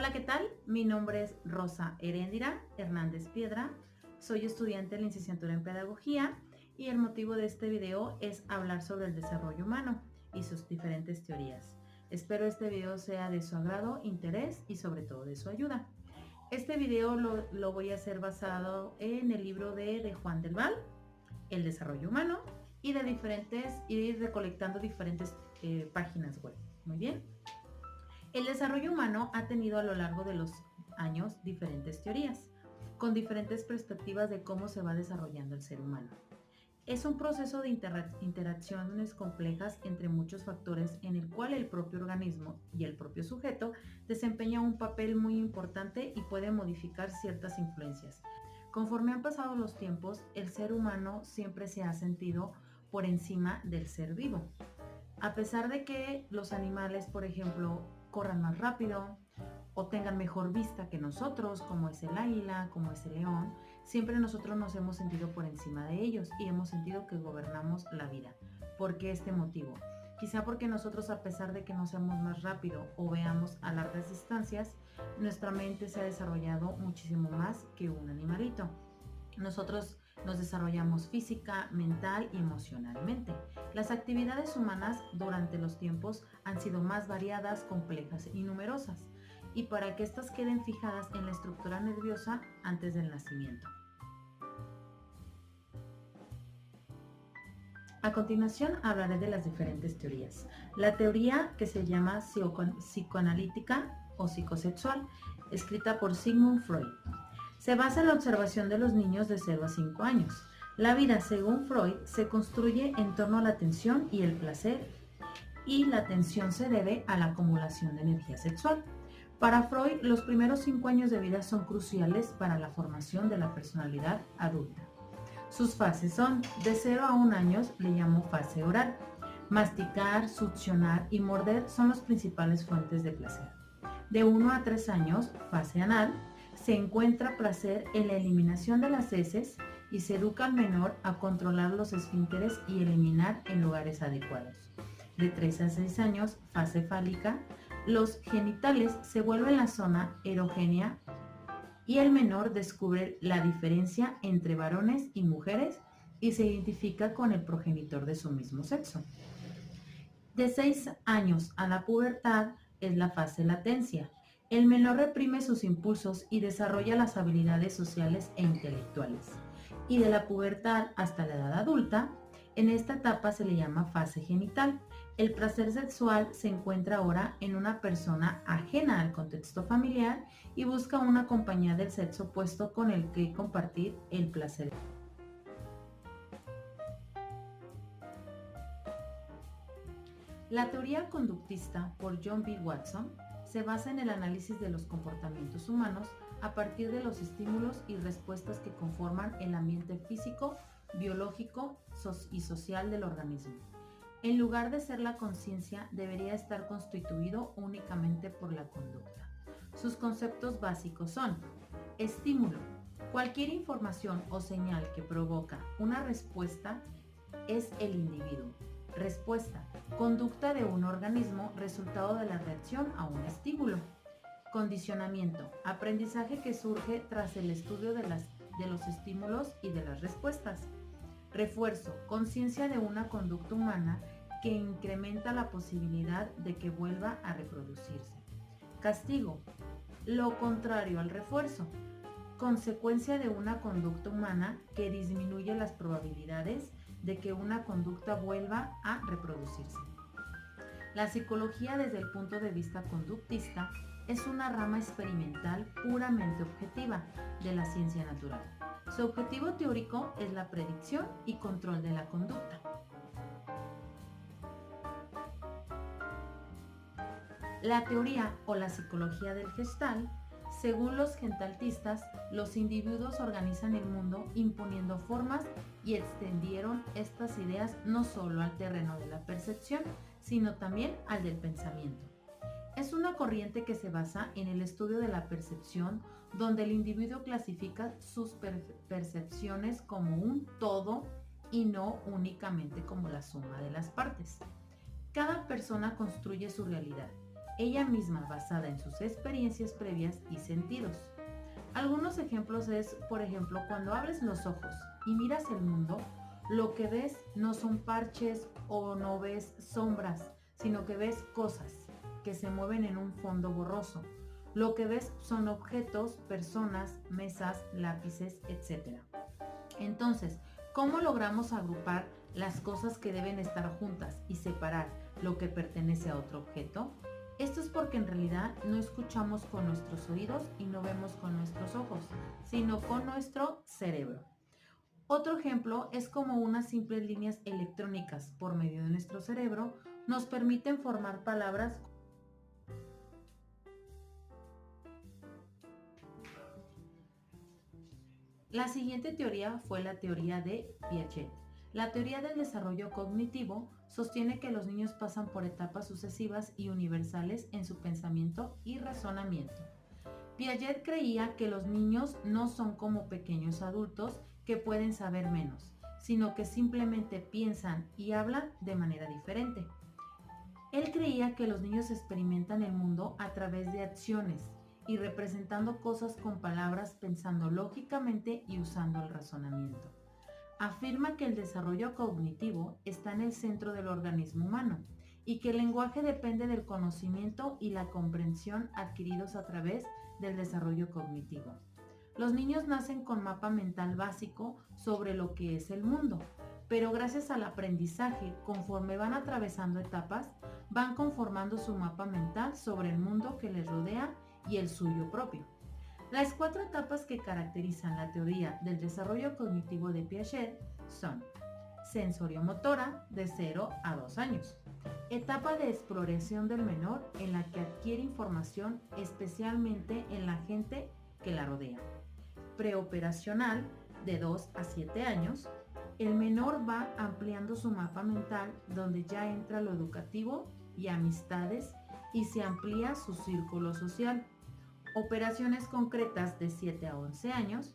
Hola, ¿qué tal? Mi nombre es Rosa Heréndira Hernández Piedra. Soy estudiante de la licenciatura en Pedagogía y el motivo de este video es hablar sobre el desarrollo humano y sus diferentes teorías. Espero este video sea de su agrado, interés y sobre todo de su ayuda. Este video lo voy a hacer basado en el libro de Juan del Val, El desarrollo humano, y ir recolectando diferentes páginas web. Muy bien. El desarrollo humano ha tenido a lo largo de los años diferentes teorías, con diferentes perspectivas de cómo se va desarrollando el ser humano. Es un proceso de interacciones complejas entre muchos factores en el cual el propio organismo y el propio sujeto desempeña un papel muy importante y puede modificar ciertas influencias. Conforme han pasado los tiempos, el ser humano siempre se ha sentido por encima del ser vivo. A pesar de que los animales, por ejemplo, corran más rápido o tengan mejor vista que nosotros, como es el águila, como es el león, siempre nosotros nos hemos sentido por encima de ellos y hemos sentido que gobernamos la vida. ¿Por qué este motivo? Quizá porque nosotros, a pesar de que no seamos más rápido o veamos a largas distancias, nuestra mente se ha desarrollado muchísimo más que un animalito. Nosotros nos desarrollamos física, mental y emocionalmente. Las actividades humanas durante los tiempos han sido más variadas, complejas y numerosas, y para que éstas queden fijadas en la estructura nerviosa antes del nacimiento. A continuación hablaré de las diferentes teorías. La teoría que se llama psicoanalítica o psicosexual, escrita por Sigmund Freud. Se basa en la observación de los niños de 0 a 5 años. La vida, según Freud, se construye en torno a la atención y el placer, y la atención se debe a la acumulación de energía sexual. Para Freud, los primeros 5 años de vida son cruciales para la formación de la personalidad adulta. Sus fases son: de 0 a 1 año le llamó fase oral. Masticar, succionar y morder son las principales fuentes de placer. De 1 a 3 años, fase anal, se encuentra placer en la eliminación de las heces y se educa al menor a controlar los esfínteres y eliminar en lugares adecuados. De 3 a 6 años, fase fálica, los genitales se vuelven la zona erogénea y el menor descubre la diferencia entre varones y mujeres y se identifica con el progenitor de su mismo sexo. De 6 años a la pubertad es la fase latencia. El menor reprime sus impulsos y desarrolla las habilidades sociales e intelectuales. Y de la pubertad hasta la edad adulta, en esta etapa se le llama fase genital. El placer sexual se encuentra ahora en una persona ajena al contexto familiar y busca una compañía del sexo opuesto con el que compartir el placer. La teoría conductista por John B. Watson se basa en el análisis de los comportamientos humanos a partir de los estímulos y respuestas que conforman el ambiente físico, biológico y social del organismo. En lugar de ser la conciencia, debería estar constituido únicamente por la conducta. Sus conceptos básicos son: estímulo. Cualquier información o señal que provoca una respuesta es el individuo. Respuesta: conducta de un organismo, resultado de la reacción a un estímulo. Condicionamiento: aprendizaje que surge tras el estudio de los estímulos y de las respuestas. Refuerzo: conciencia de una conducta humana que incrementa la posibilidad de que vuelva a reproducirse. Castigo: lo contrario al refuerzo. Consecuencia de una conducta humana que disminuye las probabilidades de que una conducta vuelva a reproducirse. La psicología, desde el punto de vista conductista, es una rama experimental puramente objetiva de la ciencia natural. Su objetivo teórico es la predicción y control de la conducta. La teoría o la psicología del Gestalt: según los gestaltistas, los individuos organizan el mundo imponiendo formas y extendieron estas ideas no solo al terreno de la percepción, sino también al del pensamiento. Es una corriente que se basa en el estudio de la percepción, donde el individuo clasifica sus percepciones como un todo y no únicamente como la suma de las partes. Cada persona construye su realidad ella misma basada en sus experiencias previas y sentidos. Algunos ejemplos es, por ejemplo, cuando abres los ojos y miras el mundo, lo que ves no son parches o no ves sombras, sino que ves cosas que se mueven en un fondo borroso. Lo que ves son objetos, personas, mesas, lápices, etc. Entonces, ¿cómo logramos agrupar las cosas que deben estar juntas y separar lo que pertenece a otro objeto? Esto es porque en realidad no escuchamos con nuestros oídos y no vemos con nuestros ojos, sino con nuestro cerebro. Otro ejemplo es como unas simples líneas electrónicas por medio de nuestro cerebro nos permiten formar palabras. La siguiente teoría fue la teoría de Piaget. La teoría del desarrollo cognitivo sostiene que los niños pasan por etapas sucesivas y universales en su pensamiento y razonamiento. Piaget creía que los niños no son como pequeños adultos que pueden saber menos, sino que simplemente piensan y hablan de manera diferente. Él creía que los niños experimentan el mundo a través de acciones y representando cosas con palabras, pensando lógicamente y usando el razonamiento. Afirma que el desarrollo cognitivo está en el centro del organismo humano y que el lenguaje depende del conocimiento y la comprensión adquiridos a través del desarrollo cognitivo. Los niños nacen con mapa mental básico sobre lo que es el mundo, pero gracias al aprendizaje, conforme van atravesando etapas, van conformando su mapa mental sobre el mundo que les rodea y el suyo propio. Las 4 etapas que caracterizan la teoría del desarrollo cognitivo de Piaget son: sensoriomotora, de 0 a 2 años; etapa de exploración del menor, en la que adquiere información especialmente en la gente que la rodea; preoperacional, de 2 a 7 años. El menor va ampliando su mapa mental, donde ya entra lo educativo y amistades y se amplía su círculo social. Operaciones concretas, de 7 a 11 años.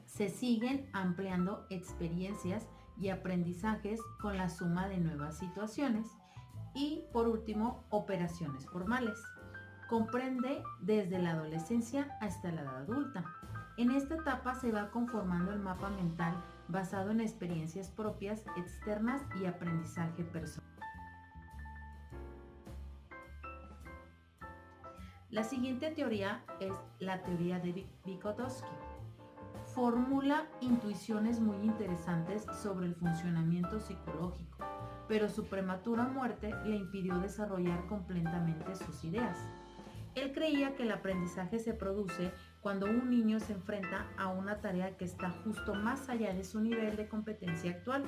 Se siguen ampliando experiencias y aprendizajes con la suma de nuevas situaciones. Y por último, operaciones formales. Comprende desde la adolescencia hasta la edad adulta. En esta etapa se va conformando el mapa mental basado en experiencias propias, externas y aprendizaje personal. La siguiente teoría es la teoría de Vygotsky. Formula intuiciones muy interesantes sobre el funcionamiento psicológico, pero su prematura muerte le impidió desarrollar completamente sus ideas. Él creía que el aprendizaje se produce cuando un niño se enfrenta a una tarea que está justo más allá de su nivel de competencia actual,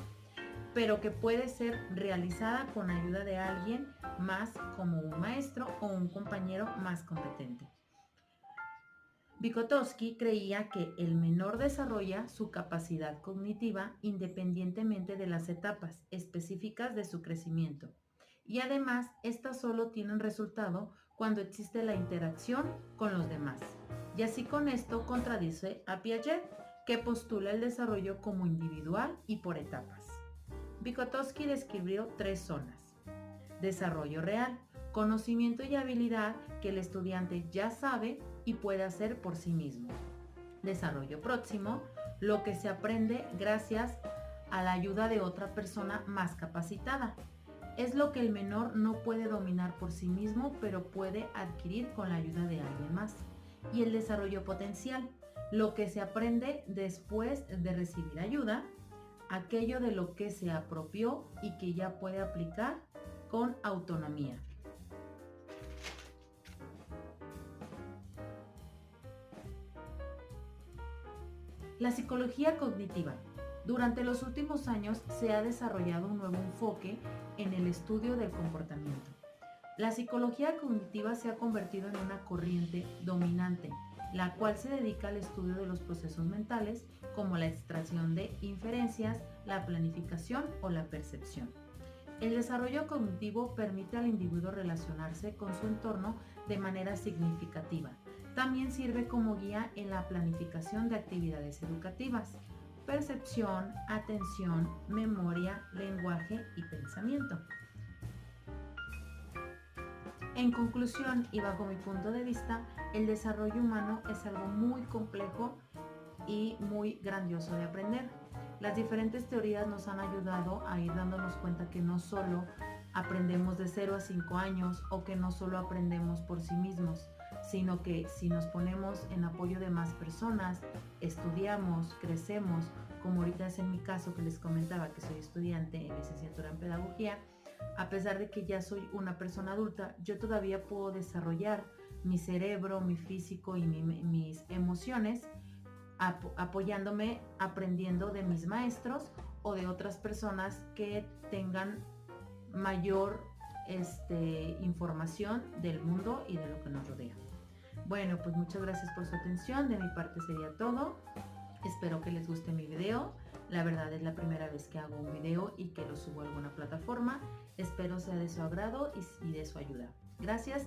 pero que puede ser realizada con ayuda de alguien más, como un maestro o un compañero más competente. Vygotsky creía que el menor desarrolla su capacidad cognitiva independientemente de las etapas específicas de su crecimiento, y además estas solo tienen resultado cuando existe la interacción con los demás. Y así con esto contradice a Piaget, que postula el desarrollo como individual y por etapas. Vygotsky describió 3 zonas: desarrollo real, conocimiento y habilidad que el estudiante ya sabe y puede hacer por sí mismo; desarrollo próximo, lo que se aprende gracias a la ayuda de otra persona más capacitada. Es lo que el menor no puede dominar por sí mismo, pero puede adquirir con la ayuda de alguien más. Y el desarrollo potencial, lo que se aprende después de recibir ayuda, aquello de lo que se apropió y que ya puede aplicar con autonomía. La psicología cognitiva. Durante los últimos años se ha desarrollado un nuevo enfoque en el estudio del comportamiento. La psicología cognitiva se ha convertido en una corriente dominante, la cual se dedica al estudio de los procesos mentales, como la extracción de inferencias, la planificación o la percepción. El desarrollo cognitivo permite al individuo relacionarse con su entorno de manera significativa. También sirve como guía en la planificación de actividades educativas, percepción, atención, memoria, lenguaje y pensamiento. En conclusión y bajo mi punto de vista, el desarrollo humano es algo muy complejo y muy grandioso de aprender. Las diferentes teorías nos han ayudado a ir dándonos cuenta que no solo aprendemos de 0 a 5 años o que no solo aprendemos por sí mismos, sino que si nos ponemos en apoyo de más personas, estudiamos, crecemos, como ahorita es en mi caso que les comentaba que soy estudiante en licenciatura en pedagogía, a pesar de que ya soy una persona adulta, yo todavía puedo desarrollar mi cerebro, mi físico y mis emociones apoyándome, aprendiendo de mis maestros o de otras personas que tengan mayor información del mundo y de lo que nos rodea. Bueno, pues muchas gracias por su atención. De mi parte sería todo. Espero que les guste mi video. La verdad es la primera vez que hago un video y que lo subo a alguna plataforma. Espero sea de su agrado y de su ayuda. Gracias